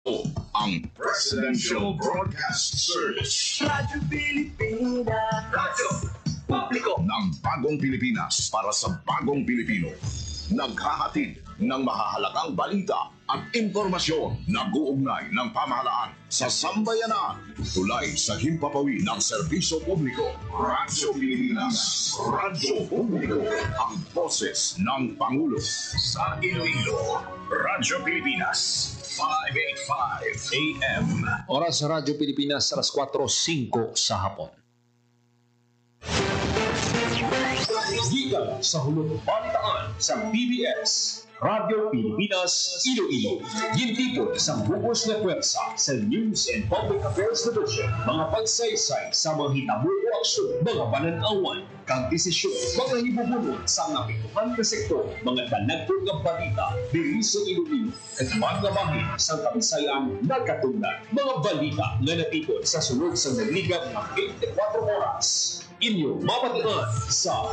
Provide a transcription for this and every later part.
ang Presidential Broadcast Service. Radyo Pilipinas. Radyo Publiko ng Bagong Pilipinas para sa Bagong Pilipino. Naghahatid ng mahahalagang balita at impormasyon na guugnay ng pamahalaan sa sambayanan. Tulay sa himpapawid ng serbisyo publiko. Radyo Pilipinas. Radyo Publiko. Ang boses ng Pangulo. Sa Iloilo, Radyo Pilipinas. 585 AM. Oras sa Radyo Pilipinas, alas 4:05 sa hapon. Giga sa hulog balitaan sa PBS, Radyo Pilipinas, Iloilo. Gintipon sa bukos na pwersa sa News and Public Affairs Division. Mga pagsaysay sa mga hitabo o aksyon, mga pananawan, kang desisyon, mga ibubulot sa napituhan na sektor, mga dalagpong ng balita, diri sa Iloilo, at mga bahin sa kabisayan na katungnan. Mga balita na natipon sa sunod sa naligang ng 24 oras. Inyong mapatian sa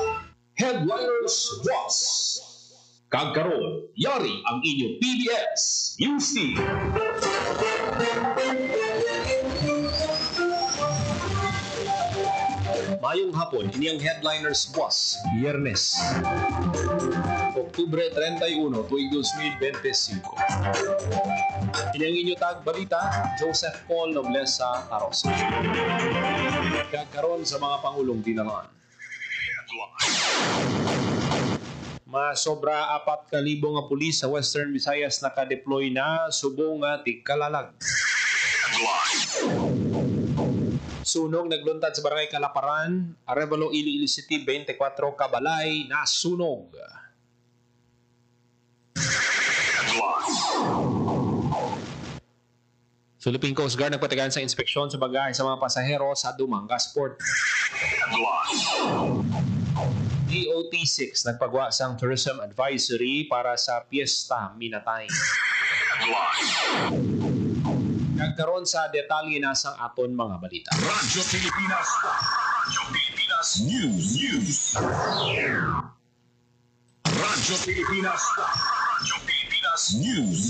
Headliners Watch. Kagkaroon, yari ang inyong PBS UC. Mayong hapon, ini ang Headliners Boss, Biyernes, Oktubre 31, tuwing 2025. Ini ang inyong tagbalita, Joseph Paul Noblesa Arosa. Kagkaroon sa mga Pangulong Dinamaan. Masobra 4,000 nga pulis sa Western Visayas naka-deploy na subong nga tigkalalag. Sunog nagluntad sa Barangay Kalaparan, Arevalo, Iloilo City, 24 kabalay na sunog. Philippine Coast Guard nagpatagan sa inspeksyon sa bagahe sa mga pasahero sa Dumangas Port. DOT-6 nagpagawa sang tourism advisory para sa Piesta Minatay. Nagkaroon sa detalye na sang aton mga balita. Radyo Pilipinas. Radyo Pilipinas News. Radyo Pilipinas. Radyo Pilipinas News.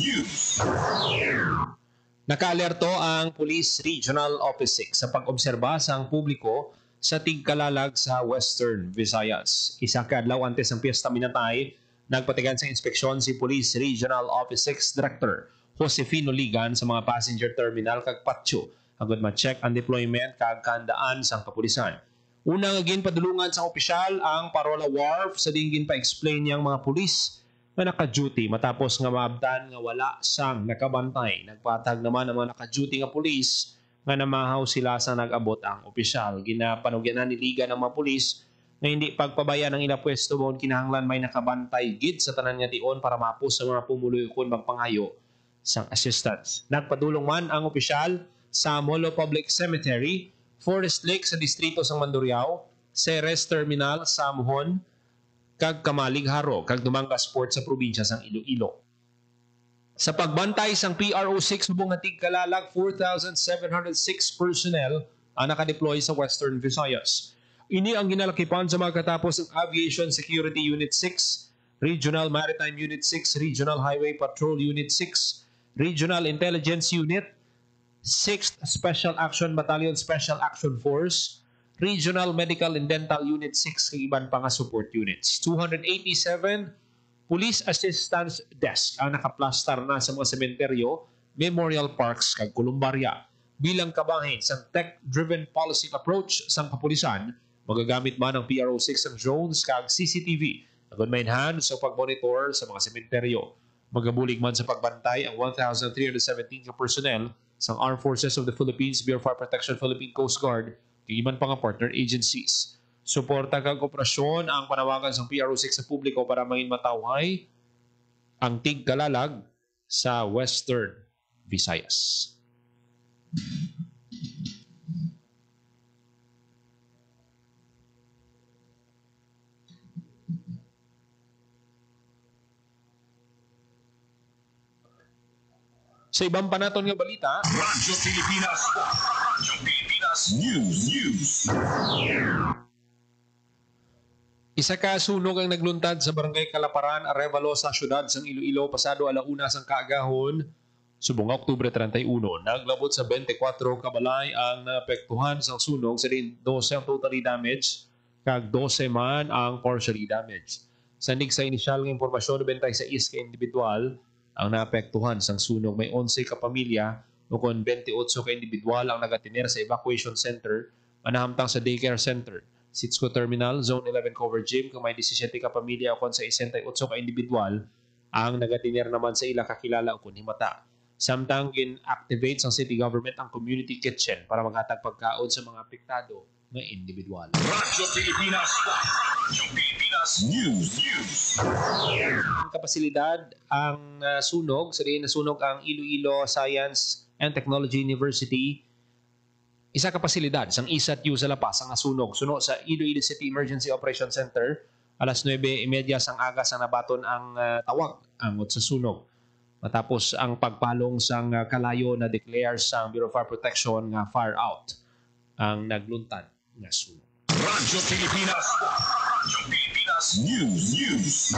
Naka-alerto ang Police Regional Office 6 sa pag-obserba sang publiko sa tigkalalag sa Western Visayas. Isa kaadlaw antes ng Piesta Minatay, nagpatigan sa inspeksyon si Police Regional Office 6 Director Josefino Ligan sa mga passenger terminal kag patio agud ma-check ang deployment kag kandaan sang kapulisan. Unang agin padulungan sa opisyal ang Parola Wharf sa dinggin pa-explain niyang mga pulis na naka-duty matapos nga maabdan nga wala sang nakabantay. Nagpatag naman ang mga naka-duty nga pulis nga namahaw sila sa nag-abot ang opisyal. Ginapanugyanan ni Liga ng mga pulis na hindi pagpabaya ng ilang pwesto mo kinahanglan may nakabantay gid sa tanan nga tion para mapus sa mga pumuluyokon magpangayo sang assistance. Nagpadulong man ang opisyal sa Molo Public Cemetery, Forest Lake sa distrito sang Mandurriao, Ceres Terminal sa Muhon, kag Kamalig Haro, kag Dumangas Port sa probinsya sang Iloilo. Sa pagbantay sang PRO6 subong nga tigkalalag, 4,706 personnel ang nakadeploy sa Western Visayas. Ini ang ginalakipan sa mga katapos ng Aviation Security Unit 6, Regional Maritime Unit 6, Regional Highway Patrol Unit 6, Regional Intelligence Unit, 6th Special Action Battalion Special Action Force, Regional Medical and Dental Unit 6 kag iban pa nga support units. 287 Police Assistance Desk ang nakaplastar na sa mga sementeryo, memorial parks kag kulumbarya. Bilang kabahin sa tech-driven policy approach sa kapulisan, magagamit man ang PRO6 ang drones kag CCTV agud mainhan sa pagmonitor sa mga sementeryo. Magabulig man sa pagbantay ang 1,317 ka personnel sa Armed Forces of the Philippines, Bureau of Fire Protection, Philippine Coast Guard, kag iban pa nga partner agencies. Suporta kag operasyon ang panawagan sa PRO6 sa publiko para maging matawhay ang tigkalalag sa Western Visayas. Sa ibang panaton nga balita, Radyo Pilipinas. Radyo Pilipinas News. isa ka sunog ang nagluntad sa Barangay Kalaparan, Arevalo sa syudad sang Iloilo pasado alauna sang kaagahon Subong nga Oktubre 31, naglabot sa 24 kabalay ang naapektuhan sa sunog sa 12 ang totally damaged kag 12 man ang partially damaged. Sandig sa inisyal nga impormasyon, 96 ka individual ang naapektuhan sa sunog. May 11 ka pamilya o kon 28 ka individual ang nagatiner sa evacuation center manahamtang sa daycare center. Sitco Terminal, Zone 11 cover gym kung may 17 ka pamilya o kon sa 68 ka individual ang nagatiner naman sa ila kakilala o kun himata. Samtang gin-activate sa city government ang community kitchen para maghatag pagkaon sa mga apektado na individual. Radyo Pilipinas News. Ang kapasilidad ang sunog, sa diin nasunog ang Iloilo Science and Technology University. Isa kapasilidad sang ISAT-U sa Lapas ang nasunog. Suno sa Iloilo City Emergency Operation Center, alas 9:30 sang aga sa nabaton ang tawag angot sa sunog. Matapos ang pagpalong sang kalayo na declare sang Bureau of Fire Protection nga fire out ang nagluntad nga sunog. Radyo Pilipinas News.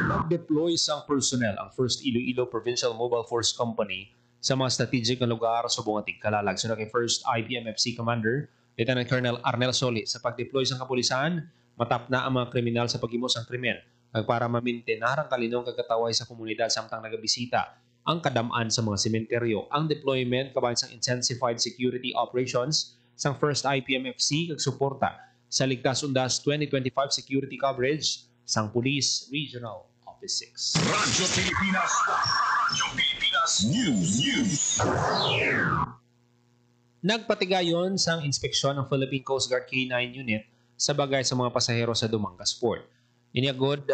Nag-deploy sang personnel ang 1st Iloilo Provincial Mobile Force Company sa mga strategic na lugar sa buong Kalalag. Sunod kay 1st IPMFC Commander Lieutenant Colonel Arnel Soli sa pag-deploy sang kapulisan, matap na ang mga kriminal sa paghimos ang krimen kag para mamintenar ang kalinong kagkataway sa komunidad samtang nagabisita ang kadamaan sa mga sementeryo. Ang deployment kabayan sang intensified security operations sang 1st IPMFC kag suporta sa Ligtas Undas 2025 security coverage sang Police Regional Office 6. Radyo Pilipinas News. Nagpatigayon sang inspeksyon ng Philippine Coast Guard K9 unit sa bagay sa mga pasahero sa Dumangas Port. Iniagod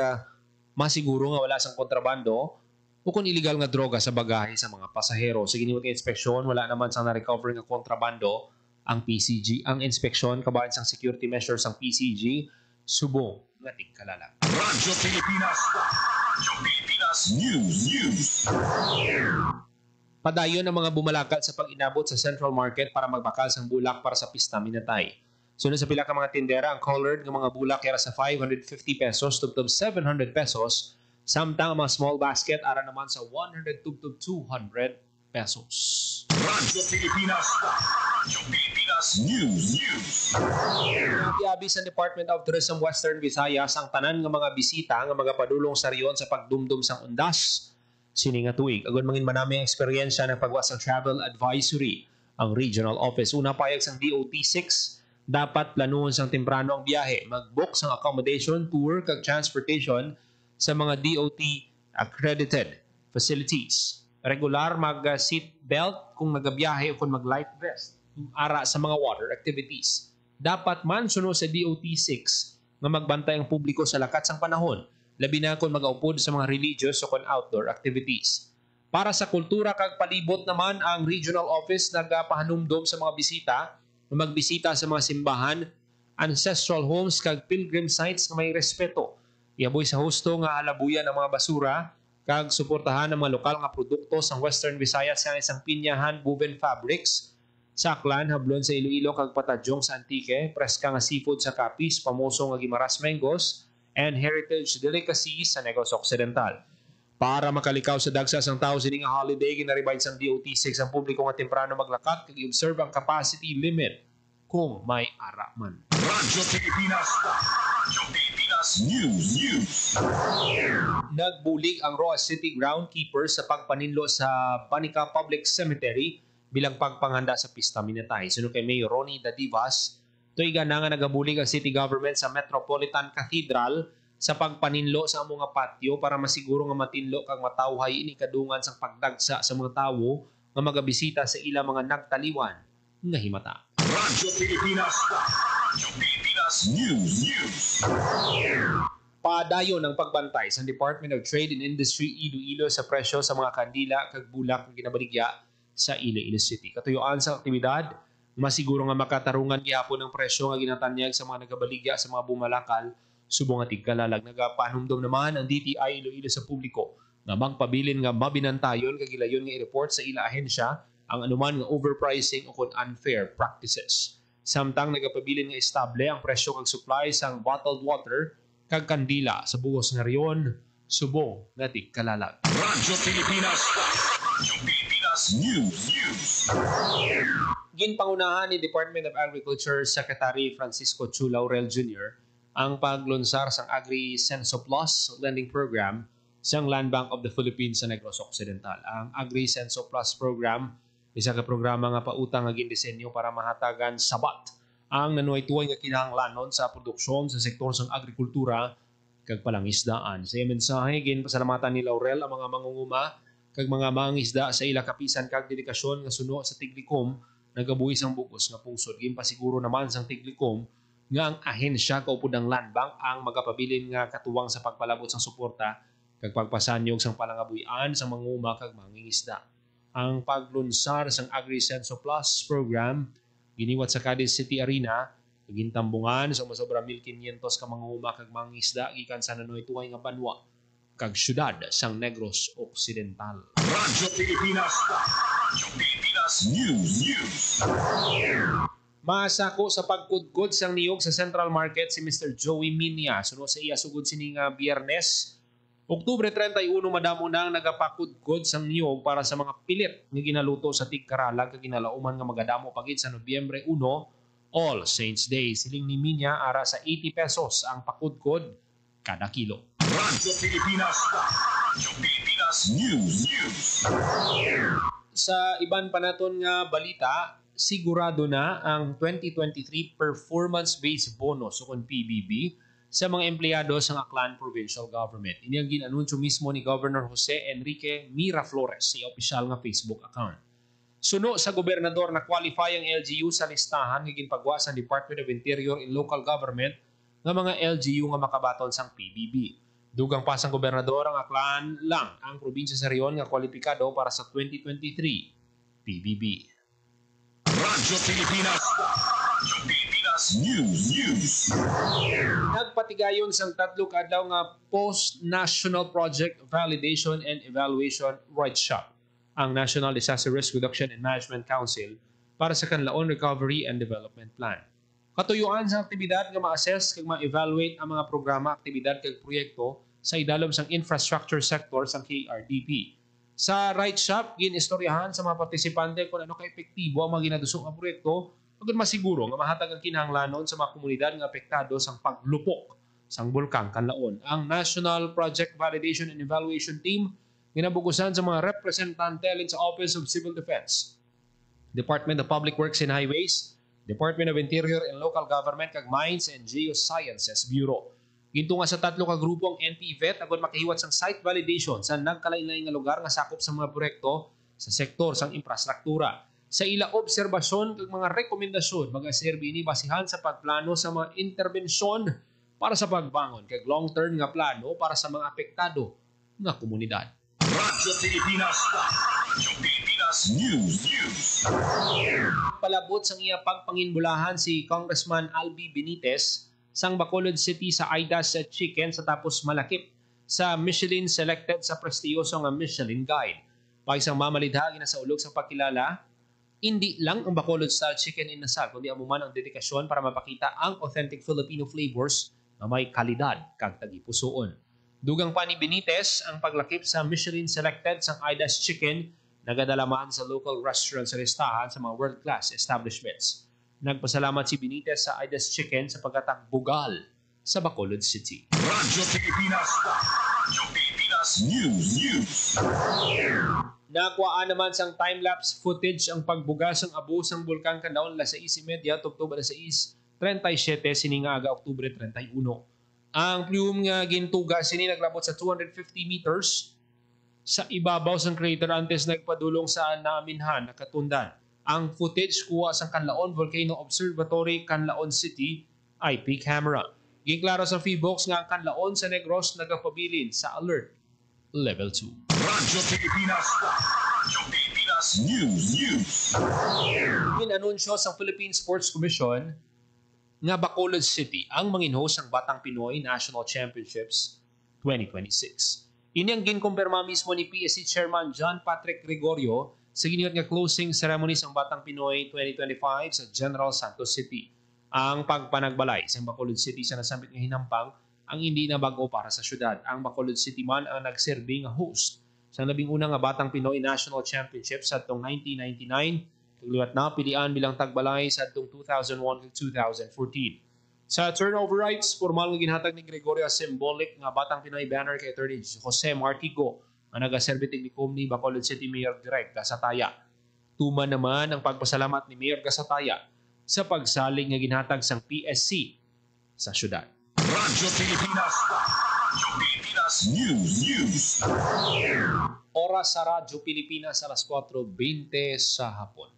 masiguro nga wala sang kontrabando o kung illegal nga droga sa bagahe sa mga pasahero. Sa giniwag nga inspeksyon, wala naman sang na-recover nga kontrabando ang PCG. Ang inspeksyon kabayan sang security measures ang PCG subong nga tigkalala. Radyo Pilipinas News. Padayon ang mga bumalakal sa pag-inabot sa Central Market para magbakal sang bulak para sa pista Minatay. Sunod sa pila ka mga tindera, ang colored ng mga bulak era sa 550 pesos tubtob 700 pesos, samtang ang mga small basket ara naman sa 100 tubtob 200 pesos. Radyo Pilipinas News. Nabiabi sa Department of Tourism Western Visayas ang tanan ng mga bisita nga magapadulong sa riyon sa pagdumdum sang undas sini nga tuig. Agon mangin manami ang eksperyensya ng pagwas ng travel advisory ang regional office. Una payag sang DOT-6 dapat planuhon sang temprano ang biyahe, mag-book sang accommodation, tour, kag transportation sa mga DOT accredited facilities. Regular mag-seat belt kung nagabiyahe o kung mag-life vest ara sa mga water activities. Dapat man suno sa DOT-6 nga magbantay ang publiko sa lakat sang panahon, labi na kung mag-aupod sa mga religious o kung outdoor activities. Para sa kultura kag palibot naman, ang regional office nagapahanumdom sa mga bisita na magbisita sa mga simbahan, ancestral homes kag pilgrim sites na may respeto. Iaboy sa husto nga halabuyan ang mga basura kag suportahan ang mga lokal nga produkto sa Western Visayas nga isang pinyahan woven fabrics, saklan hablon sa Iloilo kag patadyong sa Antique, preska nga seafood sa Capiz, pamoso nga Guimaras Mangos, and heritage delicacies sa Negros Occidental. Para makalikaw sa dagsa sang tao sining nga holiday, ginaribay sang DOT-6 ang publiko nga temprano maglakat kag i-observe ang capacity limit kung may ara man. Radyo Pilipinas News. Nagbulig ang Roa City groundkeeper sa pagpaninlo sa Banica Public Cemetery bilang pagpanghanda sa Pista Minatay. Sunod kay Mayor Ronnie Dadivas, tuiga na nga nagabulig ang city government sa Metropolitan Cathedral sa pagpaninlo sa mga patio para masiguro nga matinlo kag matawhay ini kadungan sang pagdagsa sa mga tawo nga magabisita sa ila mga nagtaliwan nga himata. Radyo Pilipinas News. Padayon ang pagbantay sa Department of Trade and Industry Iloilo sa presyo sa mga kandila kag bulak nga ginabaligya sa Iloilo City. Katuyuan sa aktibidad, masiguro nga makatarungan gihapon ang presyo nga ginatanyag sa mga nagabaligya sa mga bumalakal subong nga tigkalalag. Nagapanumdom naman ang DTI Iloilo sa publiko nga magpabilin nga mabinantayon kag gilayon nga i-report sa ila ahensya ang anuman nga overpricing o kun unfair practices. Samtang nagapabilin nga estable ang presyo kag supply sang bottled water kag kandila sa buhos nga riyon subong nga tigkalalag. Radyo Pilipinas News. Ginpangunahan ni Department of Agriculture Secretary Francisco Chu Laurel Jr. ang paglunsar sa Agri-Censo Plus lending program sa Land Bank of the Philippines sa Negros Occidental. Ang Agri-Censo Plus program, isa ka programa nga pautang nga gindisenyo para mahatagan sabat ang nanuay-tuway nga kinahanglanon sa produksyon sa sektor sang agrikultura kag palangisdaan. Sa mensahe ginpasalamatan ni Laurel ang mga mangunguma kag mga mangingisda sa ila kapisan kag dedikasyon nga suno sa Tiglikom nagabuhis ang bugos nga pungsod. Ginpasiguro naman sang Tiglikom nga ang ahensya kaupod ng Land Bank ang magapabilin nga katuwang sa pagpalabot sang suporta kag pagpasanyog sang palangabuhian sa mangunguma kag mangingisda. Ang paglunsar sang Agri-Censo Plus program giniwat sa Cadiz City Arena, gintambungan sa masobra 1,500 ka mangunguma kag mangingisda gikan sa nanuy-tuway nga banwa kag syudad sang Negros Occidental. Radyo Pilipinas News. Masako sa pagkudkod sang niyog sa Central Market si Mr. Joey Minya. Suno sa iya sugod sining Biyernes, Oktubre 31 madamo nang nagapakudkod sang niyog para sa mga pilit nga ginaluto sa Tigkaralag kag ginalauman nga magadamo pagit sa Nobyembre 1, All Saints Day. Siling ni Minya ara sa 80 pesos ang pakudkod kada kilo. Radyo Pilipinas News. Sa iban pa naton nga balita, sigurado na ang 2023 performance-based bonus o PBB sa mga empleyado sa Aklan Provincial Government. Ini ang ginanunsyo mismo ni Governor Jose Enrique Miraflores sa opisyal nga Facebook account. Suno sa gobernador na qualify ang LGU sa listahan nga ginpagwa sa Department of Interior and Local Government nga mga LGU nga makabaton sang PBB. Dugang pa sang gobernador ang Aklan lang ang probinsya sa riyon nga kwalipikado para sa 2023 PBB. Radyo Pilipinas News. Nagpatigayon sang tatlo ka adlaw nga post-national project validation and evaluation workshop ang National Disaster Risk Reduction and Management Council para sa kanlaon recovery and development plan. Katuyuan sa aktibidad nga ma-assess kag ma-evaluate ang mga programa, aktibidad kag proyekto sa idalom sang infrastructure sector sang KRDP. Sa right shop, ginistoryahan sa mga partisipante kung ano ka-epektibo ang mga ginadusong nga proyekto pagod masiguro nga mahatag ang kinahanglanon sa mga komunidad nga apektado sang paglupok sang bulkang kanlaon. Ang National Project Validation and Evaluation Team ginabugusan sa mga representante alin sa Office of Civil Defense, Department of Public Works and Highways, Department of Interior and Local Government kag Mines and Geosciences Bureau. Ginto nga sa tatlo ka grupo ang NPVET agad makahiwat sang site validation sa nagkalain-lain nga lugar nga sakop sa mga proyekto sa sektor sang infrastruktura. Sa ila obserbasyon kag mga rekomendasyon mag-aserbi ini basihan sa pagplano sa mga interbensyon para sa pagbangon kag long-term nga plano para sa mga apektado nga komunidad. Radyo Pilipinas News. Palabot sang iya pagpanginbulahan si Congressman Albi Benitez sang Bacolod City sa Aidas Chicken sa tapos malakip sa Michelin selected sa prestiyoso nga Michelin Guide. Paisang mamalidha sa ulog sa pagkilala, hindi lang ang Bacolod style chicken inasal kundi amuman ang dedikasyon para mapakita ang authentic Filipino flavors na may kalidad kag tagipusoon. Dugang pa ni Benitez ang paglakip sa Michelin selected sang Aidas Chicken nagadalaman sa local restaurants sa listahan sa mga world-class establishments. Nagpasalamat si Benitez sa Aidas Chicken sa pagkatang bugal sa Bacolod City. Radyo Pilipinas News. Nakuhaan naman sang time-lapse footage ang pagbugas ng abos ng bulkang kanlaon alas 6:30 tugtog alas 6:37 sininga aga Oktubre 31. Ang plume nga gintuga sini naglabot sa 250 meters sa ibabaw sang crater antes nagpadulong sa naaminhan nakatundan. Ang footage kuha sa Canlaon Volcano Observatory, Canlaon City IP camera. Ginklaro sa Feebox nga ang Canlaon sa Negros nagapabilin sa Alert Level 2. Radyo Pilipinas News. Inanunsyo sa Philippine Sports Commission nga Bacolod City ang mangin-host ng Batang Pinoy National Championships 2026. Ini ang ginkumpirma mismo ni PSC Chairman John Patrick Gregorio sa giniwat nga closing ceremony sa Batang Pinoy 2025 sa General Santos City. Ang pagpanagbalay sa Bacolod City sa nasambit nga hinampang ang hindi na bago para sa syudad. Ang Bacolod City man ang nagserbi nga host sa 11 nga Batang Pinoy National Championship sa atong 1999, kagliwat na pilian bilang tagbalay sa atong 2001 to 2014. Sa turnover rights, formal nga ginhatag ni Gregorio symbolic nga Batang Pinoy banner kay Attorney Jose Martigo nga nagaserbi tignikom ni Bacolod City Mayor Direk Gasataya. Tuman naman ang pagpasalamat ni Mayor Gasataya sa pagsaling nga ginhatag sang PSC sa syudad. Radyo Pilipinas. Radyo Pilipinas News. Oras sa Radyo Pilipinas alas 4:20 sa hapon.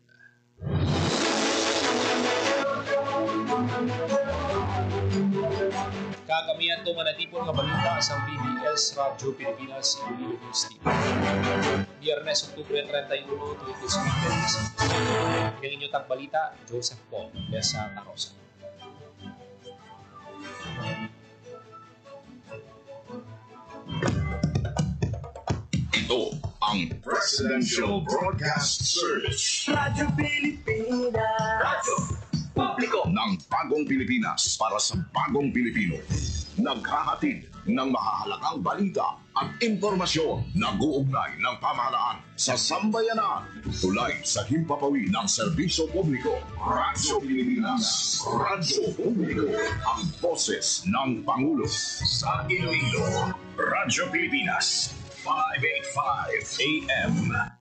Kagamihan ito manatipon nga balita sa PBS Radyo Pilipinas Iloilo News Team. Biyernes, Oktubre 31, 2020. Yung inyong tagbalita, Joseph Paul, Lesa Tarosa. Ito ang Presidential Broadcast Service. Radyo Pilipinas. Radyo Publiko ng Bagong Pilipinas para sa Bagong Pilipino. Naghahatid ng mahahalagang balita at impormasyon na guugnay ng pamahalaan sa sambayanan. Tulay sa himpapawid ng serbisyo publiko. Radyo Pilipinas. Radyo Publiko. Ang boses ng Pangulo sa Iloilo. Radyo Pilipinas. 585 AM.